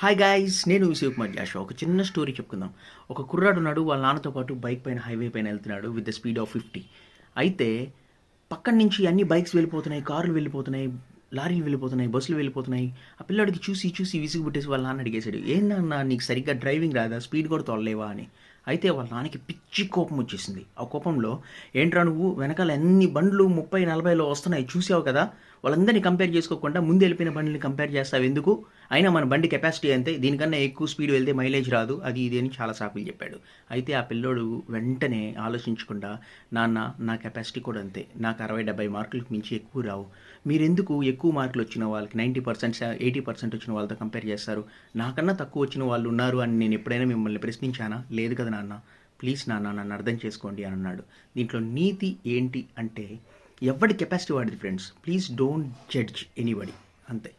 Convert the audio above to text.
Hi guys, నేను శివకుమార్ జాషువా. ఒక చిన్న స్టోరీ చెప్పుకుందాం. ఒక కుర్రాడు ఉన్నాడు, వాళ్ళ నాన్నతో పాటు బైక్ పైన హైవే పైన వెళ్తున్నాడు విత్ ద స్పీడ్ ఆఫ్ 50. అయితే పక్కన నుంచి అన్ని బైక్స్ వెళ్ళిపోతున్నాయి, కార్లు వెళ్ళిపోతున్నాయి, లారీలు వెళ్ళిపోతున్నాయి, బస్సులు వెళ్ళిపోతున్నాయి. ఆ పిల్లాడికి చూసి చూసి విసుగు పుట్టేసి వాళ్ళ నాన్న అడిగేశాడు, ఏందన్నా నీకు సరిగ్గా డ్రైవింగ్ రాదా, స్పీడ్ కూడా తోలలేవా అని. అయితే వాళ్ళ నాన్నకి పిచ్చి కోపం వచ్చేసింది. ఆ కోపంలో, ఏంట్రా నువ్వు వెనకాల ఎన్ని బండ్లు 30-40లో వస్తున్నాయి చూసావు కదా, వాళ్ళందరినీ కంపేర్ చేసుకోకుండా ముందు వెళ్ళిపోయిన బండ్లని కంపేర్ చేస్తావు ఎందుకు, అయినా మన బండి కెపాసిటీ అంతే, దీనికన్నా ఎక్కువ స్పీడ్ వెళ్తే మైలేజ్ రాదు, అది ఇది అని చాలా సాకులు చెప్పాడు. అయితే ఆ పిల్లోడు వెంటనే ఆలోచించకుండా, నాన్న నా కెపాసిటీ కూడా అంతే, నాకు 60-70 మార్కులకు మించి ఎక్కువ రావు, మీరెందుకు ఎక్కువ మార్కులు వచ్చిన వాళ్ళకి 90%, 80% వచ్చిన వాళ్ళతో కంపేర్ చేస్తారు, నాకన్నా తక్కువ వచ్చిన వాళ్ళు ఉన్నారు అని నేను ఎప్పుడైనా మిమ్మల్ని ప్రశ్నించానా, లేదు కదా నాన్న, ప్లీజ్ నాన్న నన్ను అర్థం చేసుకోండి అని అన్నాడు. దీంట్లో నీతి ఏంటి అంటే, ఎవరి కెపాసిటీ వాడిది friends, please don't judge anybody, అంతే.